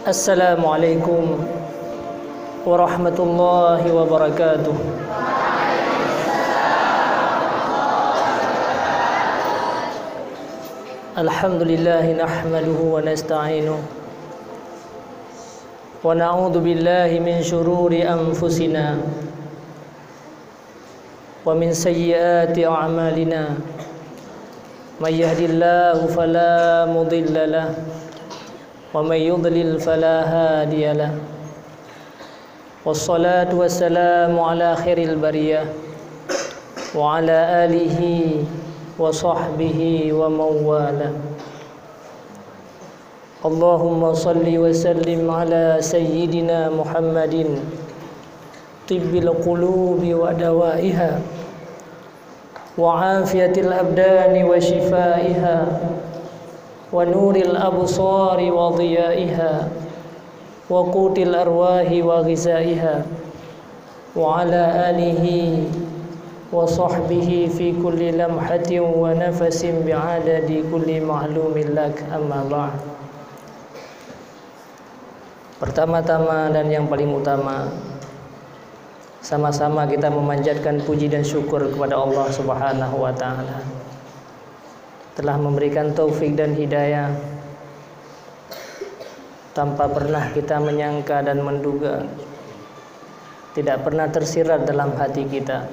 Assalamualaikum warahmatullahi wabarakatuh. Alhamdulillah nahmaduhu wa nasta'inuhu wa na'udzu billahi min syururi anfusina wa min sayyiati a'malina. May yahdihillahu fala mudilla lahu wa may yudlil fala hadiya lahu. Wassalatu wassalamu ala khairil bariyah wa ala alihi wa sahbihi wa mawala. Allahumma salli wa sallim ala sayyidina Muhammadin tibbil qulubi wa dawaiha wa afiyatil abdani wa shifaiha wa nuril absari wa dhiyaiha wa qutil arwahi wa ghizaiha wa ala alihi wa sahbihi fi kulli lamhatin wa nafasin bi'adadi kulli ma'lumin lak, amma ba'd. Pertama-tama dan yang paling utama, sama-sama kita memanjatkan puji dan syukur kepada Allah Subhanahu wa taala telah memberikan taufik dan hidayah tanpa pernah kita menyangka dan menduga, tidak pernah tersirat dalam hati kita.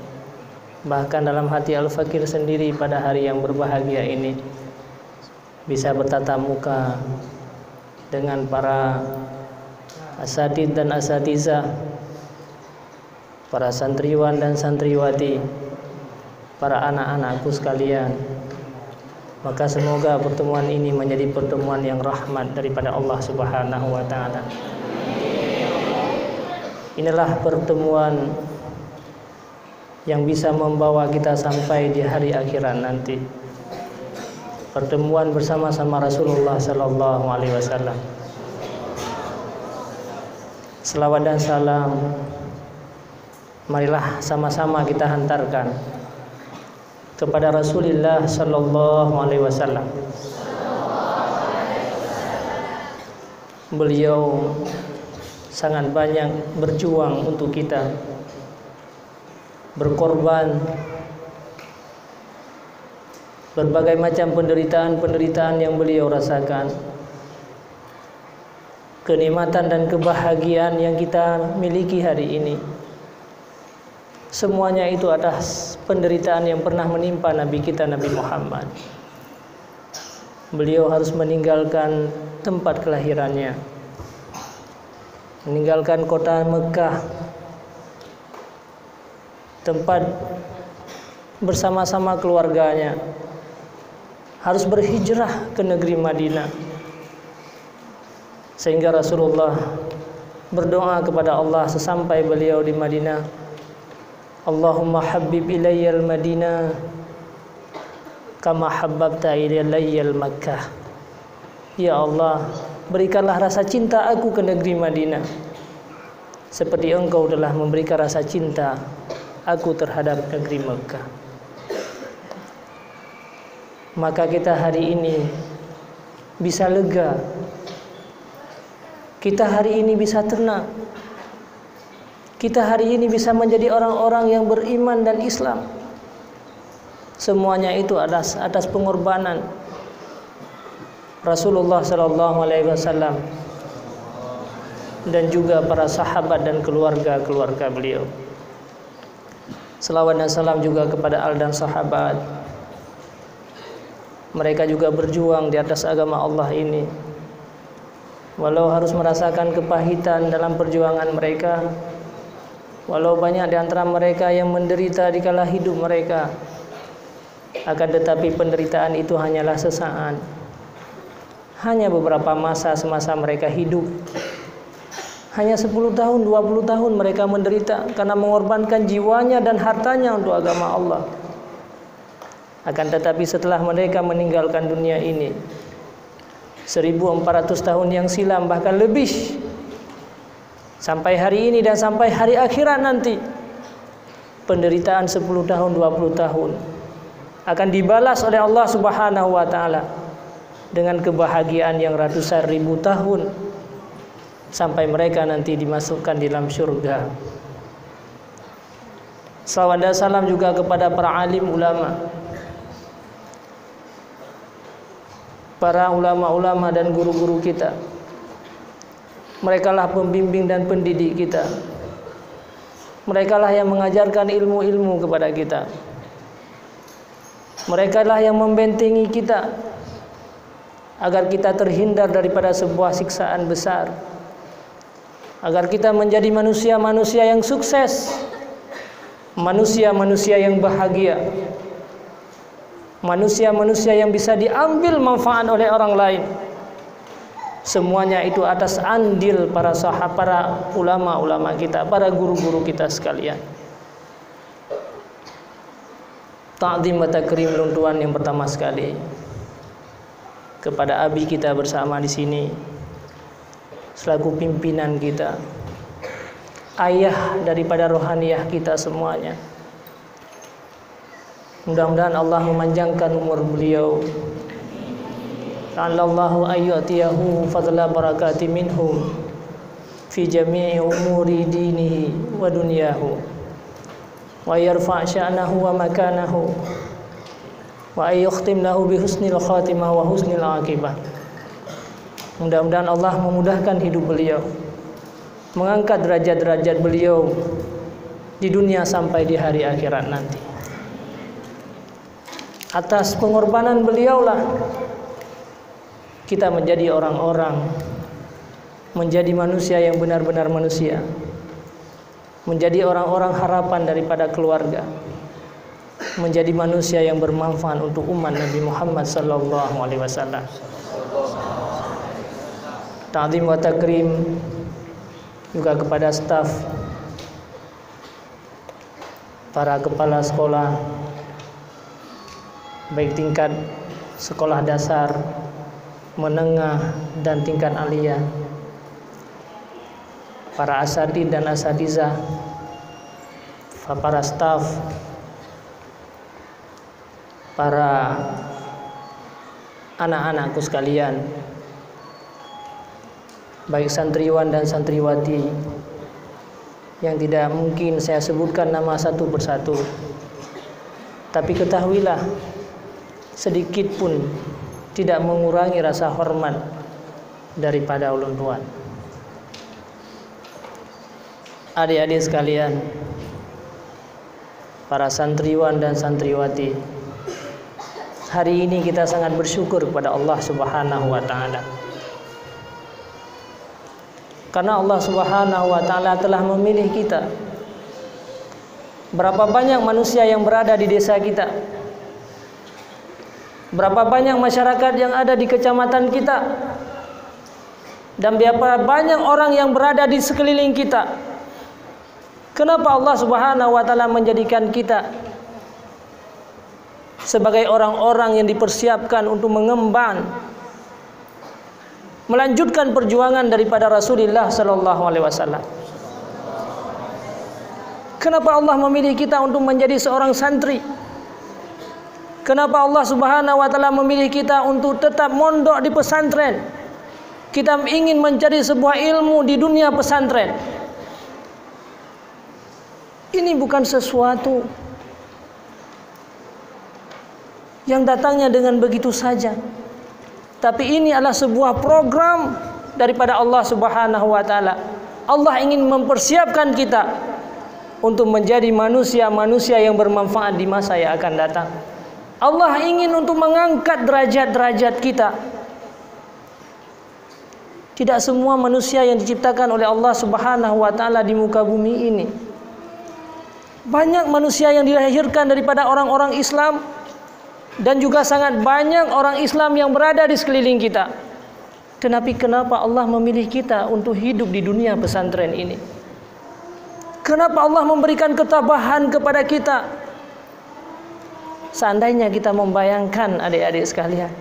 Bahkan dalam hati Al-Fakir sendiri pada hari yang berbahagia ini bisa bertatap muka dengan para asatid dan asatizah, para santriwan dan santriwati, para anak-anakku sekalian. Maka semoga pertemuan ini menjadi pertemuan yang rahmat daripada Allah Subhanahu wa taala. Inilah pertemuan yang bisa membawa kita sampai di hari akhirat nanti. Pertemuan bersama-sama Rasulullah sallallahu alaihi wasallam. Selawat dan salam marilah sama-sama kita hantarkan kepada Rasulullah sallallahu alaihi wasallam. Beliau sangat banyak berjuang untuk kita, berkorban, berbagai macam penderitaan yang beliau rasakan, kenikmatan dan kebahagiaan yang kita miliki hari ini, semuanya itu atas penderitaan yang pernah menimpa Nabi kita, Nabi Muhammad. Beliau harus meninggalkan tempat kelahirannya, meninggalkan kota Mekah, tempat bersama-sama keluarganya, harus berhijrah ke negeri Madinah. Sehingga Rasulullah berdoa kepada Allah sesampai beliau di Madinah, Allahumma habbib ilayyal Madinah kama habbabta ilayyal Makkah. Ya Allah, berikanlah rasa cinta aku ke negeri Madinah seperti Engkau telah memberikan rasa cinta aku terhadap negeri Mekah. Maka kita hari ini bisa lega, kita hari ini bisa tenang, kita hari ini bisa menjadi orang-orang yang beriman dan Islam. Semuanya itu atas pengorbanan Rasulullah sallallahu alaihi wasallam dan juga para sahabat dan keluarga-keluarga beliau. Selawat dan salam juga kepada al dan sahabat. Mereka juga berjuang di atas agama Allah ini. Walau harus merasakan kepahitan dalam perjuangan mereka, walau banyak di antara mereka yang menderita di kala hidup mereka, akan tetapi penderitaan itu hanyalah sesaat. Hanya beberapa masa semasa mereka hidup. Hanya 10 tahun, 20 tahun mereka menderita karena mengorbankan jiwanya dan hartanya untuk agama Allah. Akan tetapi setelah mereka meninggalkan dunia ini, 1400 tahun yang silam bahkan lebih, sampai hari ini dan sampai hari akhirat nanti, penderitaan 10 tahun, 20 tahun akan dibalas oleh Allah Subhanahu wa taala dengan kebahagiaan yang ratusan ribu tahun sampai mereka nanti dimasukkan di dalam surga. Salawat dan salam juga kepada para alim ulama, para ulama-ulama dan guru-guru kita. Merekalah pembimbing dan pendidik kita. Merekalah yang mengajarkan ilmu-ilmu kepada kita. Merekalah yang membentengi kita agar kita terhindar daripada sebuah siksaan besar, agar kita menjadi manusia-manusia yang sukses, manusia-manusia yang bahagia, manusia-manusia yang bisa diambil manfaat oleh orang lain. Semuanya itu atas andil para sahabat, para ulama-ulama kita, para guru-guru kita sekalian. Ta'zim wa takrim luntuan yang pertama sekali kepada abi kita bersama di sini selaku pimpinan kita, ayah daripada rohaniyah kita semuanya. Mudah-mudahan Allah memanjangkan umur beliau. Allahu ayyatiyahu fadla barakati minhum fi jami'i umuri dinihi wa dunyahu wa yarfa' sya'nahu wa makanahu wa ayyukhtim lahu bi husnil khatimah wa husnil aqibah. Mudah-mudahan Allah memudahkan hidup beliau, mengangkat derajat-derajat beliau di dunia sampai di hari akhirat nanti. Atas pengorbanan beliaulah kita menjadi orang-orang, menjadi manusia yang benar-benar manusia, menjadi orang-orang harapan daripada keluarga, menjadi manusia yang bermanfaat untuk umat Nabi Muhammad sallallahu alaihi wasallam. Ta'zim wa takrim juga kepada staf, para kepala sekolah, baik tingkat sekolah dasar, menengah dan tingkat aliyah, para asatidz dan asatizah, para staf, para anak-anakku sekalian, baik santriwan dan santriwati yang tidak mungkin saya sebutkan nama satu persatu, tapi ketahuilah sedikit pun tidak mengurangi rasa hormat daripada ulun tuan. Adik-adik sekalian, para santriwan dan santriwati, hari ini kita sangat bersyukur kepada Allah Subhanahu wa taala. Karena Allah Subhanahu wa taala telah memilih kita. Berapa banyak manusia yang berada di desa kita? Berapa banyak masyarakat yang ada di kecamatan kita? Dan berapa banyak orang yang berada di sekeliling kita? Kenapa Allah Subhanahu wa taala menjadikan kita sebagai orang-orang yang dipersiapkan untuk mengemban, melanjutkan perjuangan daripada Rasulullah sallallahu alaihi wasallam? Kenapa Allah memilih kita untuk menjadi seorang santri? Kenapa Allah Subhanahu wa taala memilih kita untuk tetap mondok di pesantren? Kita ingin mencari sebuah ilmu di dunia pesantren. Ini bukan sesuatu yang datangnya dengan begitu saja, tapi ini adalah sebuah program daripada Allah Subhanahu wa taala. Allah ingin mempersiapkan kita untuk menjadi manusia-manusia yang bermanfaat di masa yang akan datang. Allah ingin untuk mengangkat derajat-derajat kita. Tidak semua manusia yang diciptakan oleh Allah Subhanahu wa taala di muka bumi ini. Banyak manusia yang dilahirkan daripada orang-orang Islam, dan juga sangat banyak orang Islam yang berada di sekeliling kita. Tetapi kenapa Allah memilih kita untuk hidup di dunia pesantren ini? Kenapa Allah memberikan ketabahan kepada kita? Seandainya kita membayangkan, adik-adik sekalian,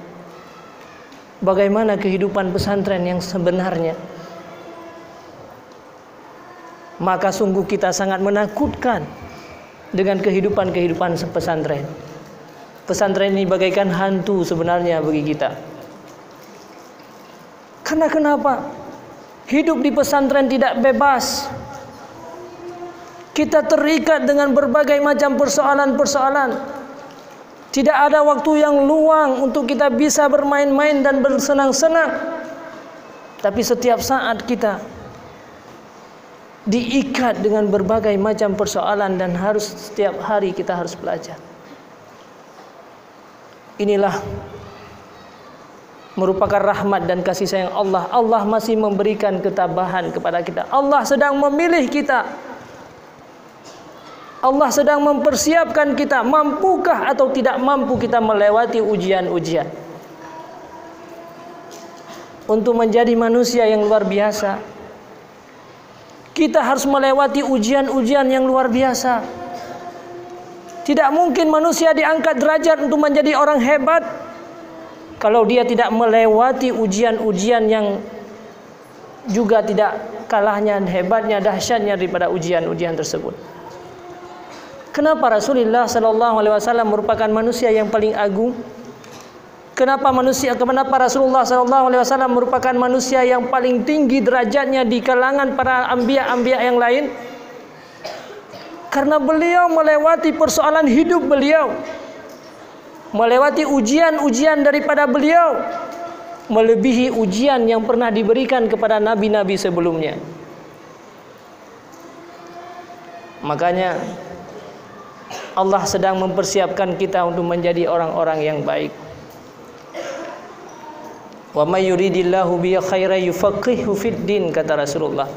bagaimana kehidupan pesantren yang sebenarnya, maka sungguh kita sangat menakutkan dengan kehidupan pesantren. Pesantren ini bagaikan hantu sebenarnya bagi kita. Karena kenapa? Hidup di pesantren tidak bebas. Kita terikat dengan berbagai macam persoalan-persoalan. Tidak ada waktu yang luang untuk kita bisa bermain-main dan bersenang-senang. Tapi setiap saat kita diikat dengan berbagai macam persoalan dan harus setiap hari kita harus belajar. Inilah merupakan rahmat dan kasih sayang Allah. Allah masih memberikan ketabahan kepada kita. Allah sedang memilih kita. Allah sedang mempersiapkan kita, mampukah atau tidak mampu kita melewati ujian-ujian untuk menjadi manusia yang luar biasa. Kita harus melewati ujian-ujian yang luar biasa. Tidak mungkin manusia diangkat derajat untuk menjadi orang hebat kalau dia tidak melewati ujian-ujian yang juga tidak kalahnya, hebatnya, dahsyatnya daripada ujian-ujian tersebut. Kenapa Rasulullah SAW merupakan manusia yang paling agung? Kenapa Rasulullah SAW merupakan manusia yang paling tinggi derajatnya di kalangan para anbiya yang lain? Karena beliau melewati persoalan hidup beliau, melewati ujian-ujian daripada beliau, melebihi ujian yang pernah diberikan kepada nabi-nabi sebelumnya. Makanya Allah sedang mempersiapkan kita untuk menjadi orang-orang yang baik. Wa may yuridillahu bihi khairan yufaqihu fid din, kata Rasulullah.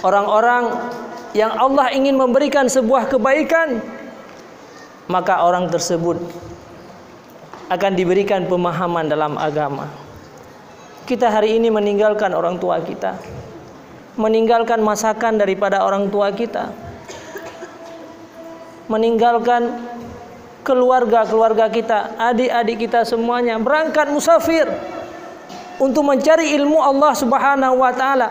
Orang-orang yang Allah ingin memberikan sebuah kebaikan, maka orang tersebut akan diberikan pemahaman dalam agama. Kita hari ini meninggalkan orang tua kita, meninggalkan masakan daripada orang tua kita, meninggalkan keluarga kita, adik-adik kita semuanya, berangkat musafir untuk mencari ilmu Allah Subhanahu wa taala.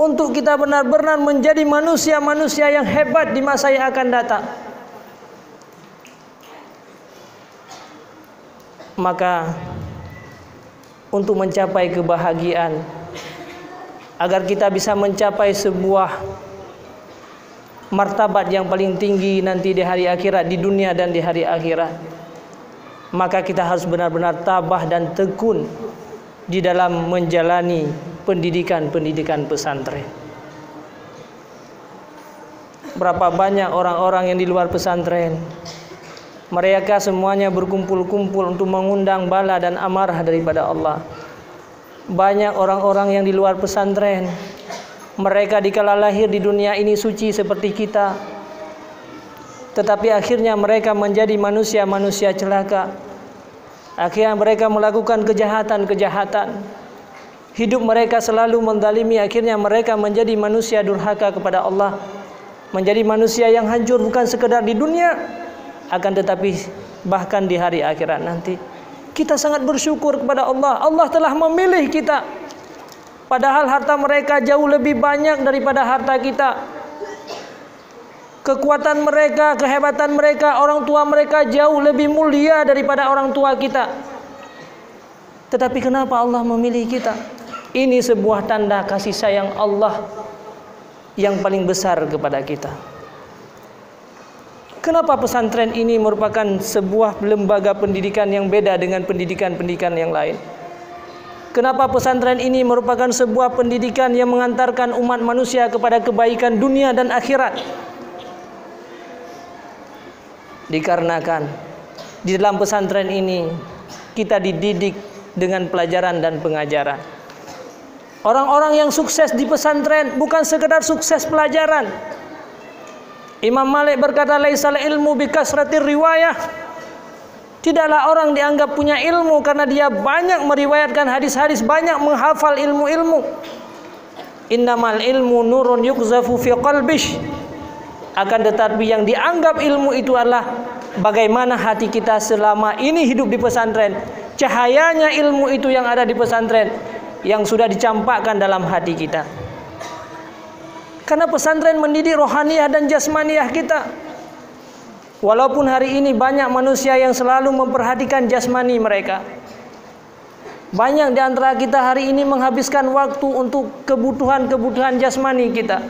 Untuk kita benar-benar menjadi manusia-manusia yang hebat di masa yang akan datang. Maka untuk mencapai kebahagiaan, agar kita bisa mencapai sebuah martabat yang paling tinggi nanti di hari akhirat, di dunia dan di hari akhirat, maka kita harus benar-benar tabah dan tekun di dalam menjalani pendidikan pesantren. Berapa banyak orang-orang yang di luar pesantren, mereka semuanya berkumpul-kumpul untuk mengundang bala dan amarah daripada Allah. Banyak orang-orang yang di luar pesantren, mereka dikala lahir di dunia ini suci seperti kita, tetapi akhirnya mereka menjadi manusia-manusia celaka. Akhirnya mereka melakukan kejahatan-kejahatan. Hidup mereka selalu menzalimi, akhirnya mereka menjadi manusia durhaka kepada Allah, menjadi manusia yang hancur bukan sekedar di dunia, akan tetapi bahkan di hari akhirat nanti. Kita sangat bersyukur kepada Allah. Allah telah memilih kita, padahal harta mereka jauh lebih banyak daripada harta kita. Kekuatan mereka, kehebatan mereka, orang tua mereka jauh lebih mulia daripada orang tua kita. Tetapi kenapa Allah memilih kita? Ini sebuah tanda kasih sayang Allah yang paling besar kepada kita. Kenapa pesantren ini merupakan sebuah lembaga pendidikan yang beda dengan pendidikan-pendidikan yang lain? Kenapa pesantren ini merupakan sebuah pendidikan yang mengantarkan umat manusia kepada kebaikan dunia dan akhirat? Dikarenakan di dalam pesantren ini kita dididik dengan pelajaran dan pengajaran. Orang-orang yang sukses di pesantren bukan sekedar sukses pelajaran. Imam Malik berkata, laisal ilmu bikasratir riwayah. Tidaklah orang dianggap punya ilmu karena dia banyak meriwayatkan hadis-hadis, banyak menghafal ilmu-ilmu. Innamal ilmu nurun yukzafu fi qalbish. Akan tetapi yang dianggap ilmu itu adalah bagaimana hati kita selama ini hidup di pesantren. Cahayanya ilmu itu yang ada di pesantren, yang sudah dicampakkan dalam hati kita. Karena pesantren mendidik rohaniah dan jasmaniah kita. Walaupun hari ini banyak manusia yang selalu memperhatikan jasmani mereka, Banyak di antara kita hari ini menghabiskan waktu untuk kebutuhan-kebutuhan jasmani kita.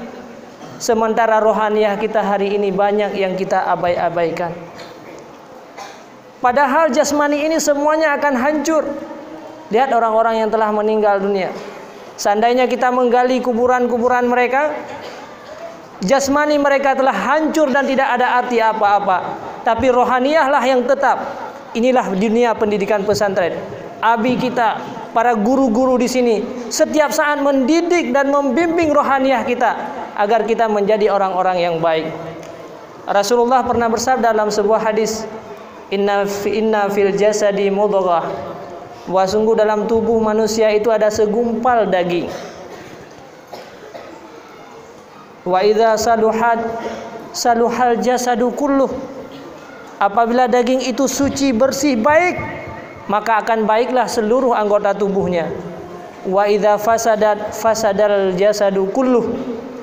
Sementara rohaniah kita hari ini banyak yang kita abaikan. Padahal jasmani ini semuanya akan hancur. Lihat orang-orang yang telah meninggal dunia. Seandainya kita menggali kuburan-kuburan mereka, jasmani mereka telah hancur dan tidak ada arti apa-apa. Tapi rohaniahlah yang tetap. Inilah dunia pendidikan pesantren. Abi kita, para guru-guru di sini, setiap saat mendidik dan membimbing rohaniah kita agar kita menjadi orang-orang yang baik. Rasulullah pernah bersabda dalam sebuah hadis, Inna fil jasadi mudghah. Bahwa sungguh dalam tubuh manusia itu ada segumpal daging. Wa idza saluhal jasadu kulluh. Apabila daging itu suci, bersih, baik, maka akan baiklah seluruh anggota tubuhnya. Wa idza fasadal jasadu kulluh.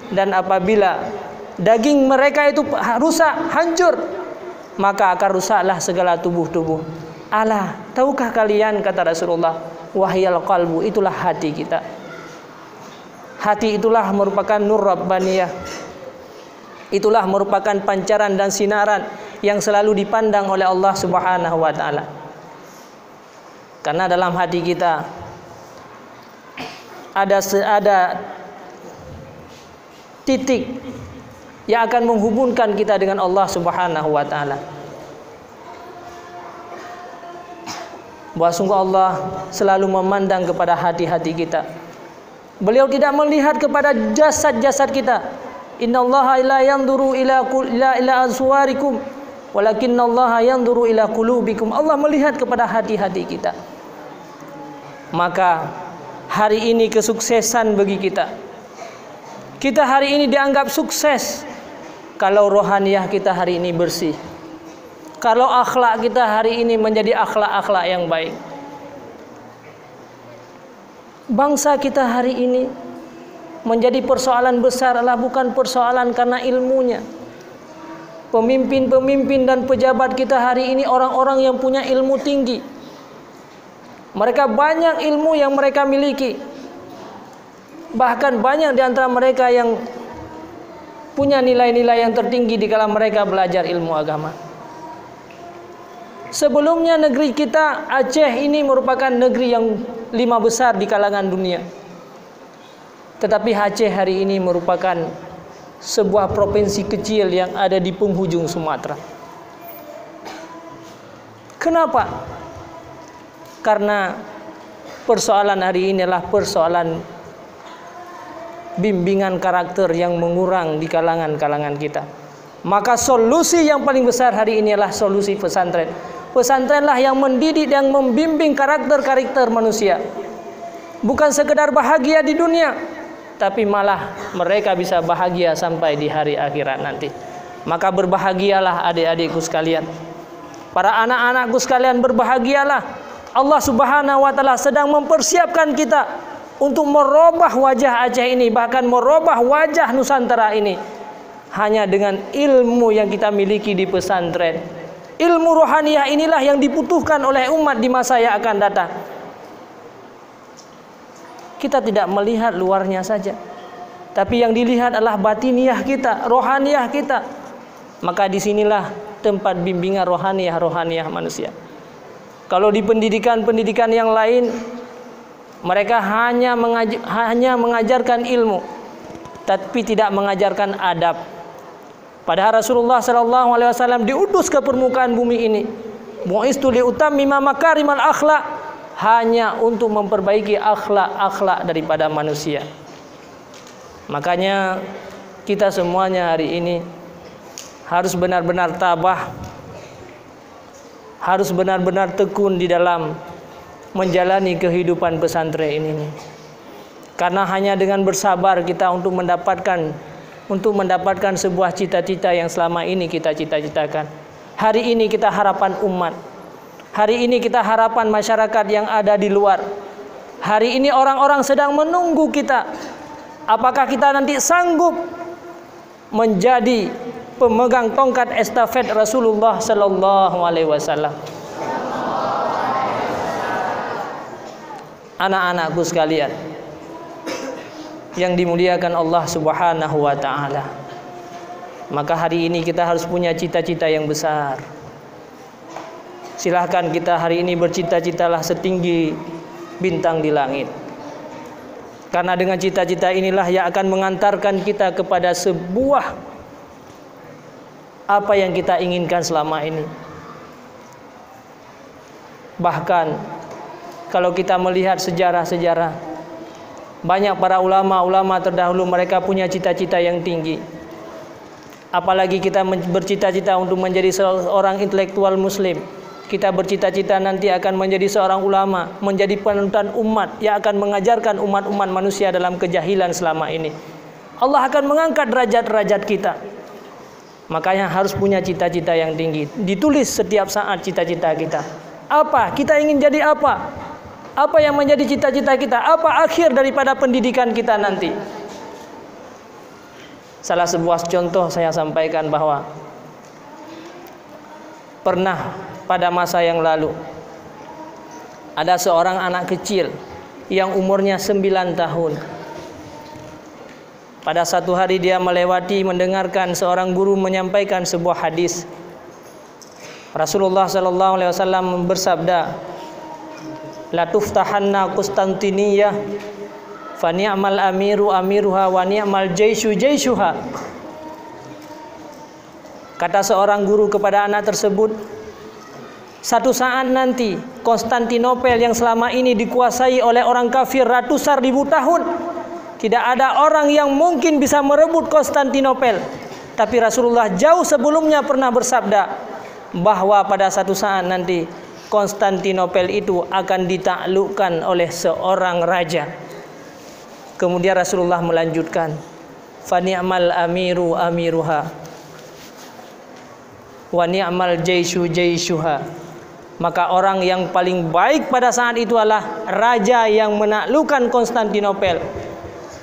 Dan apabila daging mereka itu rusak, hancur, maka akan rusaklah segala tubuh-tubuh. Alah, tahukah kalian, kata Rasulullah, wahyal qalbu, itulah hati kita. Hati itulah merupakan nur rabbaniyah. Itulah merupakan pancaran dan sinaran yang selalu dipandang oleh Allah Subhanahu wa taala. Karena dalam hati kita ada titik yang akan menghubungkan kita dengan Allah Subhanahu wa taala. Bahwa sungguh Allah selalu memandang kepada hati-hati kita. Beliau tidak melihat kepada jasad-jasad kita. Innallaha la yanzuru ila aswarikum walakinnallaha yanzuru ila qulubikum. Allah melihat kepada hati-hati kita. Maka hari ini kesuksesan bagi kita. Kita hari ini dianggap sukses kalau rohaniah kita hari ini bersih. Kalau akhlak kita hari ini menjadi akhlak-akhlak yang baik. Bangsa kita hari ini menjadi persoalan besar adalah bukan persoalan karena ilmunya. Pemimpin-pemimpin dan pejabat kita hari ini orang-orang yang punya ilmu tinggi. Mereka banyak ilmu yang mereka miliki. Bahkan banyak di antara mereka yang punya nilai-nilai yang tertinggi di kala mereka belajar ilmu agama. Sebelumnya negeri kita Aceh ini merupakan negeri yang 5 besar di kalangan dunia. Tetapi Aceh hari ini merupakan sebuah provinsi kecil yang ada di penghujung Sumatera. Kenapa? Karena persoalan hari ini adalah persoalan bimbingan karakter yang mengurang di kalangan-kalangan kita. Maka solusi yang paling besar hari ini adalah solusi pesantren. Pesantrenlah yang mendidik dan membimbing karakter-karakter manusia. Bukan sekedar bahagia di dunia, tapi malah mereka bisa bahagia sampai di hari akhirat nanti. Maka berbahagialah adik-adikku sekalian. Para anak-anakku sekalian, berbahagialah. Allah Subhanahu wa taala sedang mempersiapkan kita untuk merubah wajah Aceh ini, bahkan merubah wajah Nusantara ini hanya dengan ilmu yang kita miliki di pesantren. Ilmu rohaniah inilah yang dibutuhkan oleh umat di masa yang akan datang. Kita tidak melihat luarnya saja, tapi yang dilihat adalah batiniah kita, rohaniah kita. Maka disinilah tempat bimbingan rohaniah manusia. Kalau di pendidikan yang lain, mereka hanya mengajarkan ilmu, tapi tidak mengajarkan adab. Padahal Rasulullah SAW diutus ke permukaan bumi ini, bu'istu liutammima makarimal akhlak, hanya untuk memperbaiki akhlak-akhlak daripada manusia. Makanya kita semuanya hari ini harus benar-benar tabah, harus benar-benar tekun di dalam menjalani kehidupan pesantren ini. Karena hanya dengan bersabar kita untuk mendapatkan sebuah cita-cita yang selama ini kita cita-citakan. Hari ini kita harapan umat. Hari ini kita harapan masyarakat yang ada di luar. Hari ini orang-orang sedang menunggu kita. Apakah kita nanti sanggup menjadi pemegang tongkat estafet Rasulullah sallallahu alaihi wasallam? anak-anakku sekalian yang dimuliakan Allah Subhanahu wa taala, maka hari ini kita harus punya cita-cita yang besar. Silahkan kita hari ini bercita-citalah setinggi bintang di langit. Karena dengan cita-cita inilah yang akan mengantarkan kita kepada sebuah apa yang kita inginkan selama ini. Bahkan kalau kita melihat sejarah-sejarah, banyak para ulama-ulama terdahulu mereka punya cita-cita yang tinggi. Apalagi kita bercita-cita untuk menjadi seorang intelektual muslim. Kita bercita-cita nanti akan menjadi seorang ulama, menjadi panutan umat yang akan mengajarkan umat-umat manusia dalam kejahilan selama ini. Allah akan mengangkat derajat-derajat kita. Makanya harus punya cita-cita yang tinggi. Ditulis setiap saat cita-cita kita. Apa? Kita ingin jadi apa? Apa yang menjadi cita-cita kita? Apa akhir daripada pendidikan kita nanti? Salah sebuah contoh saya sampaikan bahwa pernah pada masa yang lalu ada seorang anak kecil yang umurnya 9 tahun. Pada satu hari dia melewati mendengarkan seorang guru menyampaikan sebuah hadis. Rasulullah sallallahu alaihi wasallam bersabda, "La tuftahanna Konstantiniyah fa ni'mal amiru amiruha wa ni'mal jaishu jaishuha." Kata seorang guru kepada anak tersebut, satu saat nanti Konstantinopel yang selama ini dikuasai oleh orang kafir ratusan ribu tahun, tidak ada orang yang mungkin bisa merebut Konstantinopel. Tapi Rasulullah jauh sebelumnya pernah bersabda bahwa pada satu saat nanti Konstantinopel itu akan ditaklukkan oleh seorang raja. Kemudian Rasulullah melanjutkan, "Fa ni'mal amiru amiruha wa ni'mal jaishu jaishuha." Maka orang yang paling baik pada saat itu adalah raja yang menaklukkan Konstantinopel,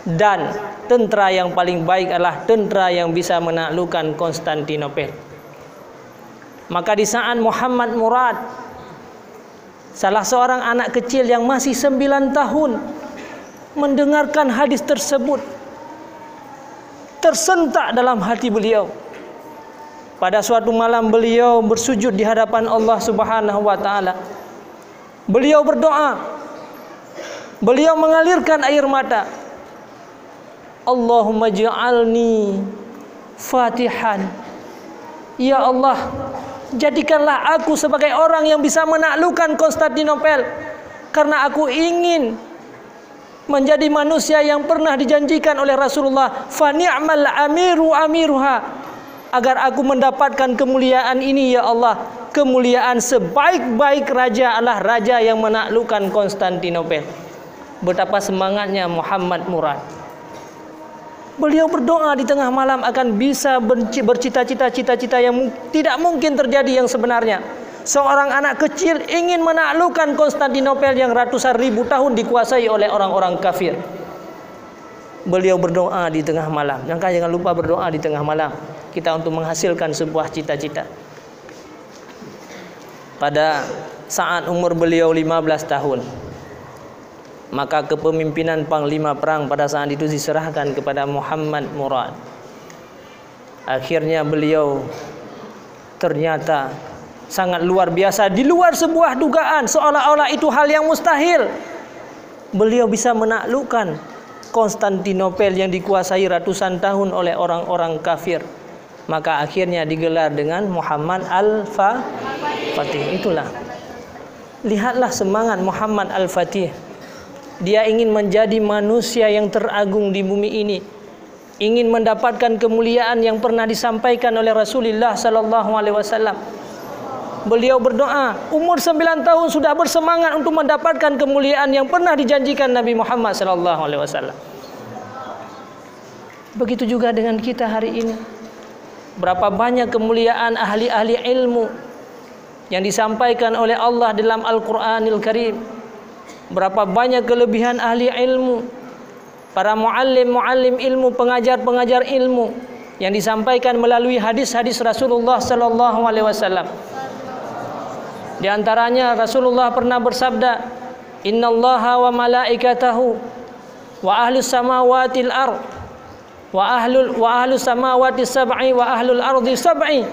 dan tentara yang paling baik adalah tentara yang bisa menaklukkan Konstantinopel. Maka di saat Muhammad Murad, salah seorang anak kecil yang masih 9 tahun, mendengarkan hadis tersebut, tersentak dalam hati beliau. Pada suatu malam beliau bersujud di hadapan Allah Subhanahu wa taala. Beliau berdoa. Beliau mengalirkan air mata. Allahumma ja'alni fatihan. Ya Allah, jadikanlah aku sebagai orang yang bisa menaklukkan Konstantinopel, karena aku ingin menjadi manusia yang pernah dijanjikan oleh Rasulullah, fa ni'mal amiru amiruha, agar aku mendapatkan kemuliaan ini ya Allah. Kemuliaan sebaik-baik raja adalah raja yang menaklukkan Konstantinopel. Betapa semangatnya Muhammad Murad. Beliau berdoa di tengah malam akan bisa bercita-cita cita-cita yang tidak mungkin terjadi yang sebenarnya. Seorang anak kecil ingin menaklukkan Konstantinopel yang ratusan ribu tahun dikuasai oleh orang-orang kafir. Beliau berdoa di tengah malam. Jangan lupa berdoa di tengah malam kita untuk menghasilkan sebuah cita-cita. Pada saat umur beliau 15 tahun, maka kepemimpinan panglima perang pada saat itu diserahkan kepada Muhammad Murad. Akhirnya beliau ternyata sangat luar biasa, di luar sebuah dugaan, seolah-olah itu hal yang mustahil. Beliau bisa menaklukkan Konstantinopel yang dikuasai ratusan tahun oleh orang-orang kafir. Maka akhirnya digelar dengan Muhammad Al-Fatih. Itulah, lihatlah semangat Muhammad Al-Fatih. Dia ingin menjadi manusia yang teragung di bumi ini, ingin mendapatkan kemuliaan yang pernah disampaikan oleh Rasulullah sallallahu alaihi wasallam. Beliau berdoa, umur 9 tahun sudah bersemangat untuk mendapatkan kemuliaan yang pernah dijanjikan Nabi Muhammad sallallahu alaihi wasallam. Begitu juga dengan kita hari ini. Berapa banyak kemuliaan ahli-ahli ilmu yang disampaikan oleh Allah dalam Al-Quranil Karim. Berapa banyak kelebihan ahli ilmu, para muallim ilmu, pengajar-pengajar ilmu yang disampaikan melalui hadis-hadis Rasulullah sallallahu alaihi wasallam. Di antaranya Rasulullah pernah bersabda, Innallaha wa malaikatahu wa ahlus samawatil ard wa ahlus samawati sab'i wa ahlul ardi sab'i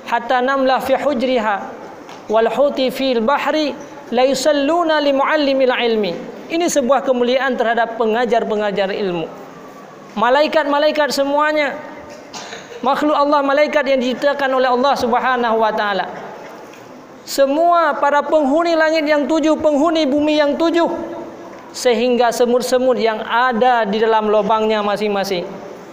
hatta namla fi hujriha wal huti fil bahri la yusalluna li muallimil ilmi. Ini sebuah kemuliaan terhadap pengajar-pengajar ilmu. Malaikat-malaikat semuanya, makhluk Allah, malaikat yang diciptakan oleh Allah Subhanahu wa taala. Semua para penghuni langit yang 7, penghuni bumi yang 7, sehingga semut-semut yang ada di dalam lubangnya masing-masing,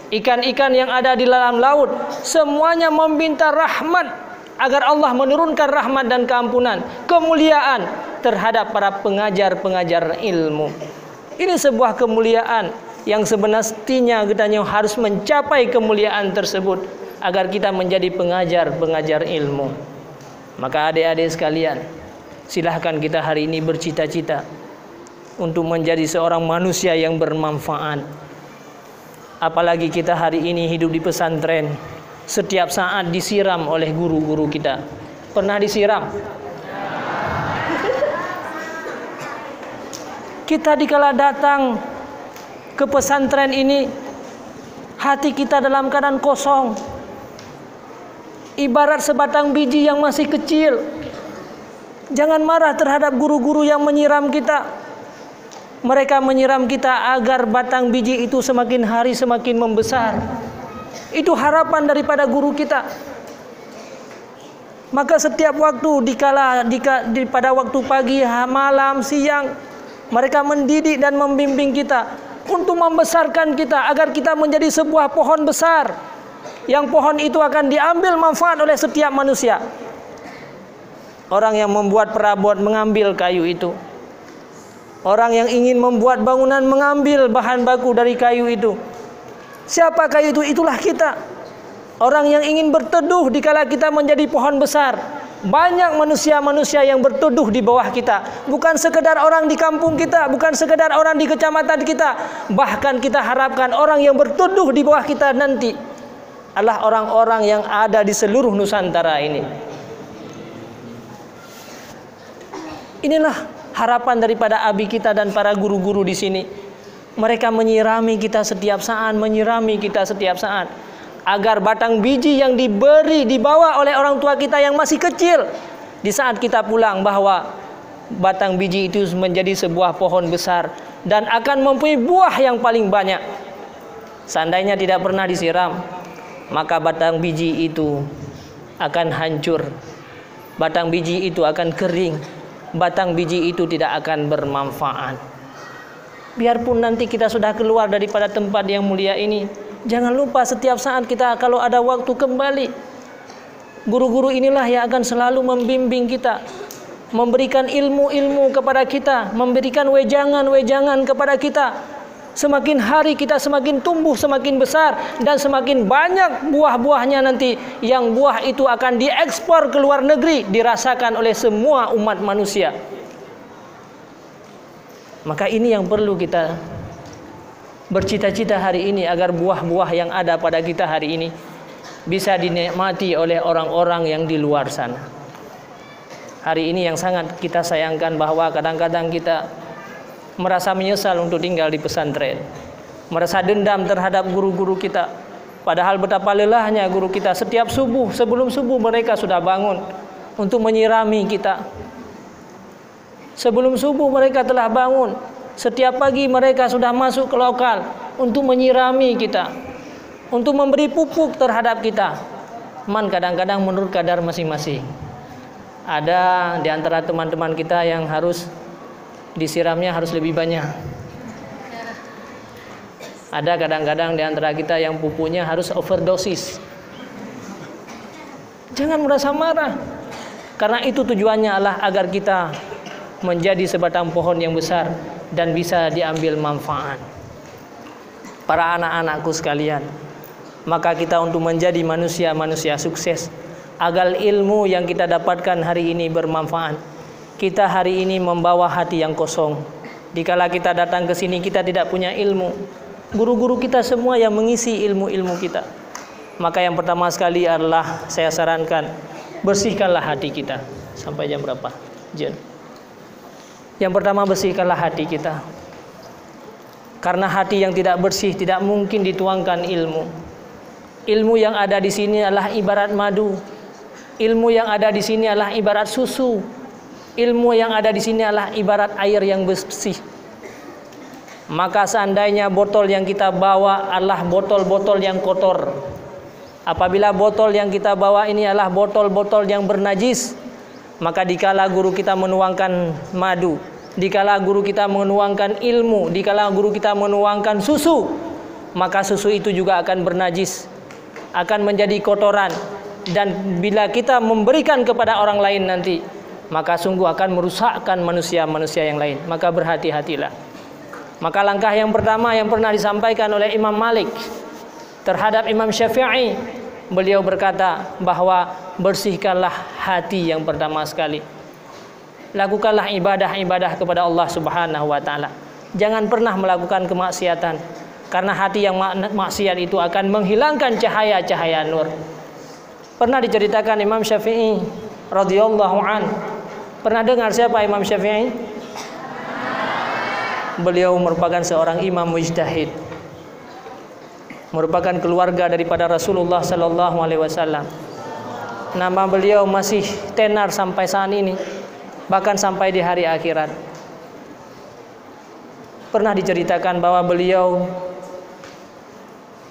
ikan-ikan yang ada di dalam laut, semuanya meminta rahmat agar Allah menurunkan rahmat dan keampunan, kemuliaan terhadap para pengajar-pengajar ilmu. Ini sebuah kemuliaan yang semestinya kita harus mencapai kemuliaan tersebut agar kita menjadi pengajar-pengajar ilmu. Maka adik-adik sekalian, silahkan kita hari ini bercita-cita untuk menjadi seorang manusia yang bermanfaat. Apalagi kita hari ini hidup di pesantren, setiap saat disiram oleh guru-guru kita. Pernah disiram? Kita dikala datang ke pesantren ini, hati kita dalam keadaan kosong, ibarat sebatang biji yang masih kecil. Jangan marah terhadap guru-guru yang menyiram kita. Mereka menyiram kita agar batang biji itu semakin hari semakin membesar. Itu harapan daripada guru kita. Maka setiap waktu pada waktu pagi, malam, siang, mereka mendidik dan membimbing kita untuk membesarkan kita agar kita menjadi sebuah pohon besar, yang pohon itu akan diambil manfaat oleh setiap manusia. Orang yang membuat perabot mengambil kayu itu. Orang yang ingin membuat bangunan mengambil bahan baku dari kayu itu. Siapa kayu itu? Itulah kita. Orang yang ingin berteduh dikala kita menjadi pohon besar. Banyak manusia-manusia yang berteduh di bawah kita. Bukan sekedar orang di kampung kita, bukan sekedar orang di kecamatan kita. Bahkan kita harapkan orang yang berteduh di bawah kita nanti adalah orang-orang yang ada di seluruh Nusantara ini. Inilah harapan daripada abi kita dan para guru-guru di sini. Mereka menyirami kita setiap saat, agar batang biji yang dibawa oleh orang tua kita yang masih kecil, di saat kita pulang, bahwa batang biji itu menjadi sebuah pohon besar dan akan mempunyai buah yang paling banyak. Seandainya tidak pernah disiram, maka batang biji itu akan hancur, batang biji itu akan kering, batang biji itu tidak akan bermanfaat. Biarpun nanti kita sudah keluar daripada tempat yang mulia ini, jangan lupa setiap saat kita kalau ada waktu kembali. Guru-guru inilah yang akan selalu membimbing kita, memberikan ilmu-ilmu kepada kita, memberikan wejangan-wejangan kepada kita. Semakin hari kita semakin tumbuh, semakin besar, dan semakin banyak buah-buahnya nanti, yang buah itu akan diekspor ke luar negeri, dirasakan oleh semua umat manusia. Maka ini yang perlu kita bercita-cita hari ini, agar buah-buah yang ada pada kita hari ini bisa dinikmati oleh orang-orang yang di luar sana. Hari ini yang sangat kita sayangkan bahwa kadang-kadang kita merasa menyesal untuk tinggal di pesantren, merasa dendam terhadap guru-guru kita. Padahal betapa lelahnya guru kita. Setiap subuh, sebelum subuh mereka sudah bangun untuk menyirami kita. Sebelum subuh mereka telah bangun. Setiap pagi mereka sudah masuk ke lokal untuk menyirami kita, untuk memberi pupuk terhadap kita. Man, kadang-kadang menurut kadar masing-masing. Ada di antara teman-teman kita yang harus disiramnya harus lebih banyak. Ada kadang-kadang di antara kita yang pupuknya harus overdosis. Jangan merasa marah, karena itu tujuannya adalah agar kita menjadi sebatang pohon yang besar dan bisa diambil manfaat. Para anak-anakku sekalian, maka kita untuk menjadi manusia-manusia sukses, agar ilmu yang kita dapatkan hari ini bermanfaat. Kita hari ini membawa hati yang kosong. Dikala kita datang ke sini kita tidak punya ilmu. Guru-guru kita semua yang mengisi ilmu-ilmu kita. Maka yang pertama sekali adalah saya sarankan, bersihkanlah hati kita. Sampai jam berapa? Jen. Yang pertama, bersihkanlah hati kita. Karena hati yang tidak bersih tidak mungkin dituangkan ilmu. Ilmu yang ada di sini adalah ibarat madu. Ilmu yang ada di sini adalah ibarat susu. Ilmu yang ada di sini adalah ibarat air yang bersih. Maka seandainya botol yang kita bawa adalah botol-botol yang kotor, apabila botol yang kita bawa ini adalah botol-botol yang bernajis, maka dikala guru kita menuangkan madu, dikala guru kita menuangkan ilmu, dikala guru kita menuangkan susu, maka susu itu juga akan bernajis, akan menjadi kotoran. Dan bila kita memberikan kepada orang lain nanti, maka sungguh akan merusakkan manusia-manusia yang lain. Maka berhati-hatilah. Maka langkah yang pertama yang pernah disampaikan oleh Imam Malik terhadap Imam Syafi'i, beliau berkata bahwa bersihkanlah hati yang pertama sekali. Lakukanlah ibadah-ibadah kepada Allah Subhanahu wa taala. Jangan pernah melakukan kemaksiatan, karena hati yang maksiat itu akan menghilangkan cahaya-cahaya nur. Pernah diceritakan Imam Syafi'i radhiyallahu an. Pernah dengar siapa Imam Syafi'i? Beliau merupakan seorang imam mujtahid, merupakan keluarga daripada Rasulullah sallallahu alaihi wasallam. Nama beliau masih tenar sampai saat ini, bahkan sampai di hari akhirat. Pernah diceritakan bahwa beliau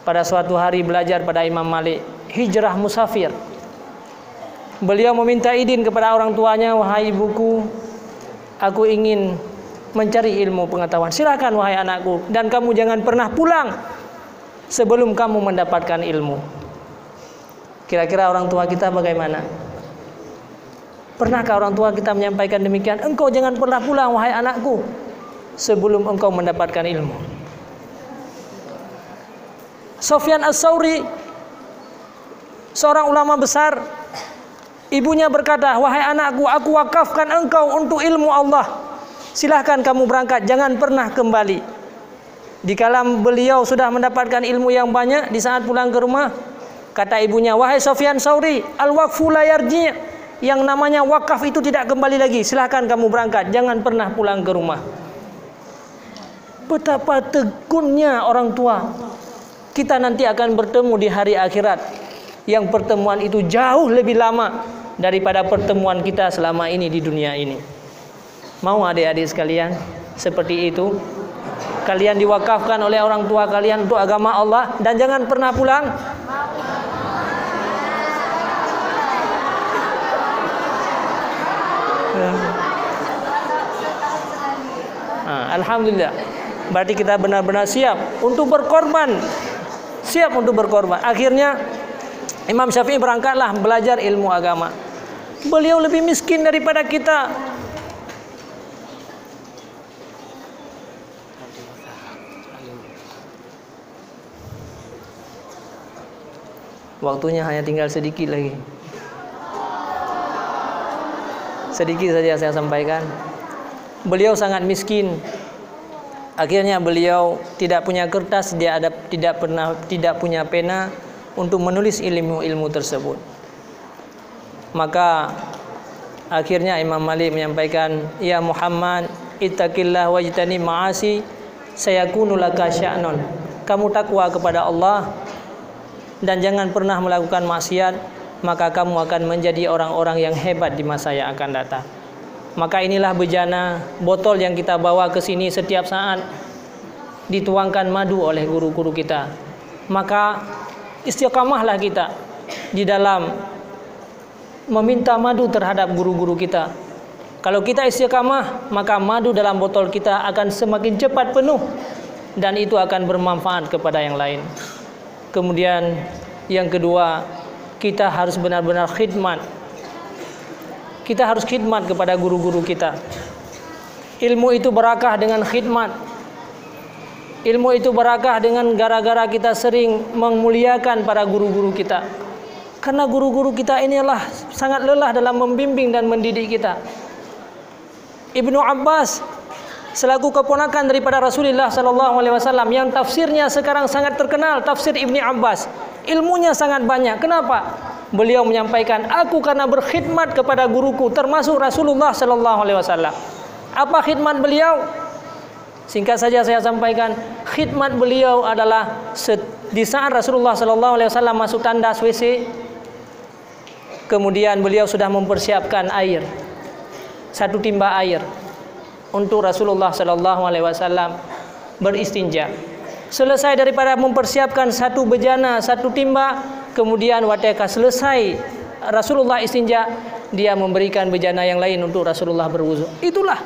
pada suatu hari belajar pada Imam Malik, hijrah musafir. Beliau meminta izin kepada orang tuanya, "Wahai ibuku, aku ingin mencari ilmu pengetahuan. Silakan wahai anakku, dan kamu jangan pernah pulang sebelum kamu mendapatkan ilmu." Kira-kira orang tua kita bagaimana? Pernahkah orang tua kita menyampaikan demikian? "Engkau jangan pernah pulang wahai anakku sebelum engkau mendapatkan ilmu." Sufyan Ats-Tsauri, seorang ulama besar, ibunya berkata, "Wahai anakku, aku wakafkan engkau untuk ilmu Allah. Silahkan kamu berangkat, jangan pernah kembali." Dikala beliau sudah mendapatkan ilmu yang banyak, di saat pulang ke rumah, kata ibunya, "Wahai Sufyan Ats-Tsauri, al-waqfu la yarji', yang namanya wakaf itu tidak kembali lagi. Silahkan kamu berangkat, jangan pernah pulang ke rumah." Betapa tegunnya orang tua. Kita nanti akan bertemu di hari akhirat, yang pertemuan itu jauh lebih lama daripada pertemuan kita selama ini di dunia ini. Mau adik-adik sekalian seperti itu? Kalian diwakafkan oleh orang tua kalian untuk agama Allah dan jangan pernah pulang. Alhamdulillah. Berarti kita benar-benar siap untuk berkorban. Siap untuk berkorban. Akhirnya Imam Syafi'i berangkatlah belajar ilmu agama. Beliau lebih miskin daripada kita. Waktunya hanya tinggal sedikit lagi. Sedikit saja saya sampaikan. Beliau sangat miskin. Akhirnya beliau tidak punya kertas, tidak punya pena untuk menulis ilmu-ilmu tersebut. Maka akhirnya Imam Malik menyampaikan, "Ya Muhammad, ittaqillah wajtani ma'asi, sayakunu laka sya'nun." Kamu takwa kepada Allah dan jangan pernah melakukan maksiat, maka kamu akan menjadi orang-orang yang hebat di masa yang akan datang. Maka inilah bejana botol yang kita bawa ke sini setiap saat dituangkan madu oleh guru-guru kita. Maka istiqamahlah kita di dalam meminta madu terhadap guru-guru kita. Kalau kita istiqamah, maka madu dalam botol kita akan semakin cepat penuh dan itu akan bermanfaat kepada yang lain. Kemudian yang kedua, kita harus benar-benar khidmat. Kita harus khidmat kepada guru-guru kita. Ilmu itu berakah dengan khidmat. Ilmu itu berakah dengan gara-gara kita sering memuliakan para guru-guru kita. Karena guru-guru kita inilah sangat lelah dalam membimbing dan mendidik kita. Ibnu Abbas selaku keponakan daripada Rasulullah SAW yang tafsirnya sekarang sangat terkenal, tafsir Ibnu Abbas, ilmunya sangat banyak. Kenapa? Beliau menyampaikan, "Aku karena berkhidmat kepada guruku, termasuk Rasulullah SAW. Apa khidmat beliau? Singkat saja saya sampaikan, khidmat beliau adalah di saat Rasulullah SAW masuk tandas WC, kemudian beliau sudah mempersiapkan air, 1 timba air untuk Rasulullah SAW beristinja. Selesai daripada mempersiapkan 1 bejana, 1 timba, kemudian ketika selesai Rasulullah istinja, dia memberikan bejana yang lain untuk Rasulullah berwudu. Itulah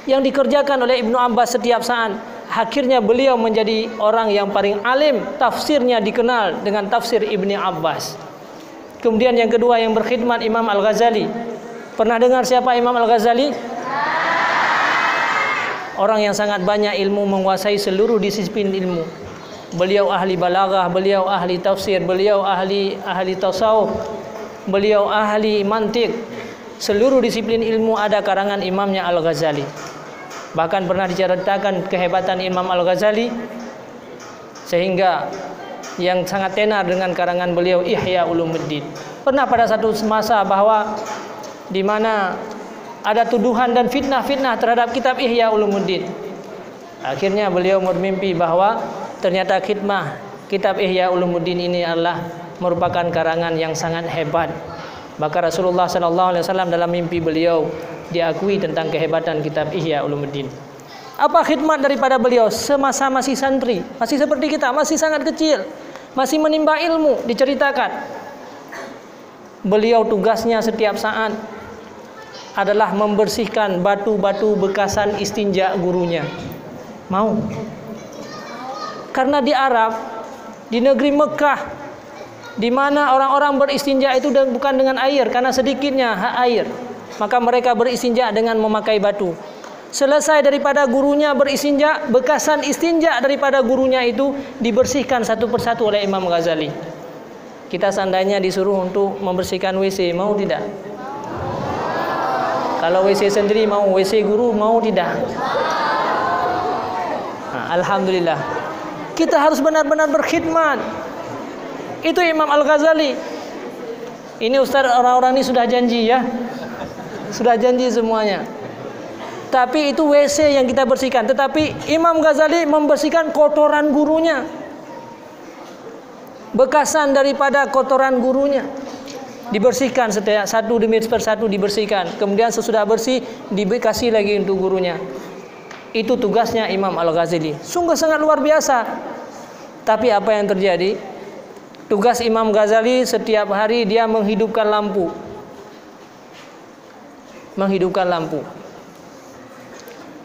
yang dikerjakan oleh Ibnu Abbas setiap saat. Akhirnya beliau menjadi orang yang paling alim, tafsirnya dikenal dengan tafsir Ibnu Abbas. Kemudian yang kedua yang berkhidmat, Imam Al-Ghazali. Pernah dengar siapa Imam Al-Ghazali? Orang yang sangat banyak ilmu, menguasai seluruh disiplin ilmu. Beliau ahli balaghah, beliau ahli tafsir, beliau ahli tasawuf, beliau ahli mantik. Seluruh disiplin ilmu ada karangan imamnya Al-Ghazali. Bahkan pernah diceritakan kehebatan Imam Al-Ghazali sehingga yang sangat tenar dengan karangan beliau Ihya Ulumuddin. Pernah pada satu masa bahwa di mana ada tuduhan dan fitnah-fitnah terhadap kitab Ihya Ulumuddin. Akhirnya beliau bermimpi bahwa ternyata khidmah kitab Ihya Ulumuddin ini adalah merupakan karangan yang sangat hebat. Maka Rasulullah SAW dalam mimpi beliau diakui tentang kehebatan kitab Ihya Ulumuddin. Apa khidmat daripada beliau semasa masih santri, masih seperti kita, masih sangat kecil, masih menimba ilmu? Diceritakan beliau tugasnya setiap saat adalah membersihkan batu-batu bekasan istinja gurunya. Mau? Karena di Arab, di negeri Mekah, di mana orang-orang beristinja itu bukan dengan air, karena sedikitnya air, maka mereka beristinja dengan memakai batu. Selesai daripada gurunya beristinja, bekasan istinja daripada gurunya itu dibersihkan satu persatu oleh Imam Ghazali. Kita seandainya disuruh untuk membersihkan WC, mau tidak? Kalau WC sendiri mau, WC guru mau tidak? Nah, alhamdulillah. Kita harus benar-benar berkhidmat. Itu Imam Al-Ghazali. Ini Ustaz, orang-orang ini sudah janji ya. Sudah janji semuanya. Tapi itu WC yang kita bersihkan. Tetapi Imam Ghazali membersihkan kotoran gurunya. Bekasan daripada kotoran gurunya dibersihkan setiap satu demi persatu dibersihkan. Kemudian sesudah bersih dikasih lagi untuk gurunya. Itu tugasnya Imam Al-Ghazali. Sungguh sangat luar biasa. Tapi apa yang terjadi? Tugas Imam Ghazali setiap hari dia menghidupkan lampu. Menghidupkan lampu.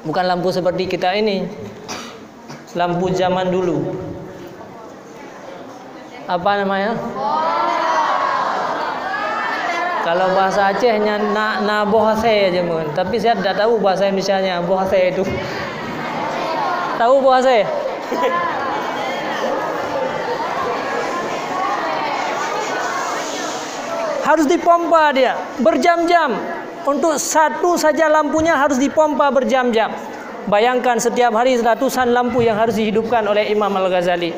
Bukan lampu seperti kita ini. Lampu zaman dulu. Apa namanya? Kalau bahasa Acehnya na bohase aja mungkin. Tapi saya tidak tahu bahasa Indonesianya bohase itu. Tahu bohase? Harus dipompa dia berjam-jam. Untuk satu saja lampunya harus dipompa berjam-jam. Bayangkan setiap hari ratusan lampu yang harus dihidupkan oleh Imam Al-Ghazali.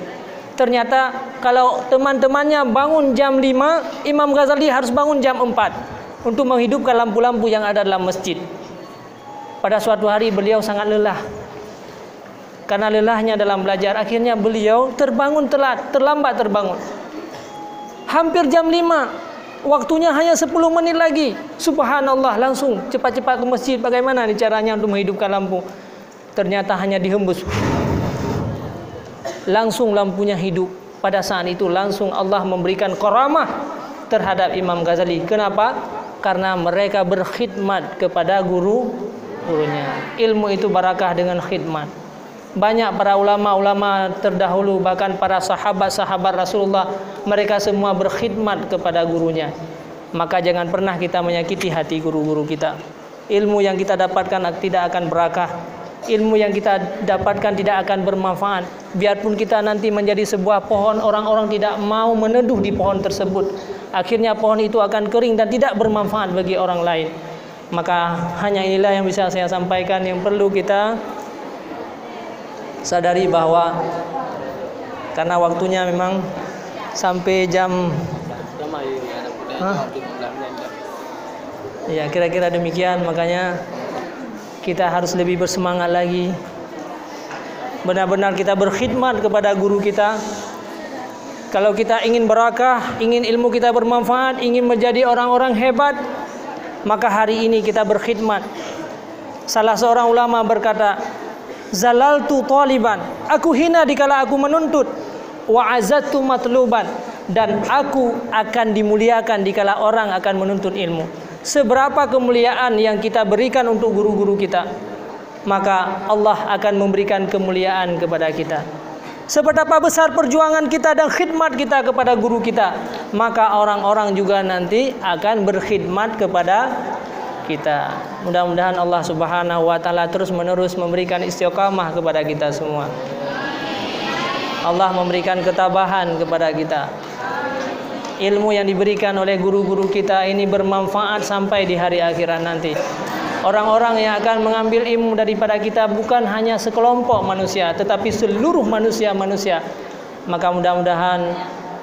Ternyata kalau teman-temannya bangun jam 5, Imam Ghazali harus bangun jam 4 untuk menghidupkan lampu-lampu yang ada dalam masjid. Pada suatu hari beliau sangat lelah. Karena lelahnya dalam belajar, akhirnya beliau terbangun telat, terlambat terbangun. Hampir jam 5. Waktunya hanya 10 menit lagi. Subhanallah, langsung cepat-cepat ke masjid. Bagaimana nih caranya untuk menghidupkan lampu? Ternyata hanya dihembus. Langsung lampunya hidup. Pada saat itu langsung Allah memberikan karamah terhadap Imam Ghazali. Kenapa? Karena mereka berkhidmat kepada gurunya. Ilmu itu barakah dengan khidmat. Banyak para ulama-ulama terdahulu, bahkan para sahabat-sahabat Rasulullah, mereka semua berkhidmat kepada gurunya. Maka jangan pernah kita menyakiti hati guru-guru kita. Ilmu yang kita dapatkan tidak akan berakah. Ilmu yang kita dapatkan tidak akan bermanfaat. Biarpun kita nanti menjadi sebuah pohon, orang-orang tidak mau meneduh di pohon tersebut. Akhirnya pohon itu akan kering dan tidak bermanfaat bagi orang lain. Maka hanya inilah yang bisa saya sampaikan, yang perlu kita sadari bahwa karena waktunya memang sampai jam ya kira-kira demikian, makanya kita harus lebih bersemangat lagi. Benar-benar kita berkhidmat kepada guru kita. Kalau kita ingin barakah, ingin ilmu kita bermanfaat, ingin menjadi orang-orang hebat, maka hari ini kita berkhidmat. Salah seorang ulama berkata, "Zalaltu taliban." Aku hina dikala aku menuntut, wa azattu matluban, dan aku akan dimuliakan dikala orang akan menuntut ilmu. Seberapa kemuliaan yang kita berikan untuk guru-guru kita, maka Allah akan memberikan kemuliaan kepada kita. Seberapa besar perjuangan kita dan khidmat kita kepada guru kita, maka orang-orang juga nanti akan berkhidmat kepada kita. Mudah-mudahan Allah Subhanahu wa taala terus-menerus memberikan istiqamah kepada kita semua. Allah memberikan ketabahan kepada kita. Ilmu yang diberikan oleh guru-guru kita ini bermanfaat sampai di hari akhirat nanti. Orang-orang yang akan mengambil ilmu daripada kita bukan hanya sekelompok manusia, tetapi seluruh manusia-manusia. Maka mudah-mudahan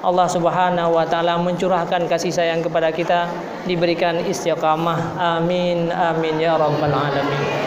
Allah Subhanahu wa taala mencurahkan kasih sayang kepada kita, diberikan istiqamah. Amin amin ya rabbal alamin.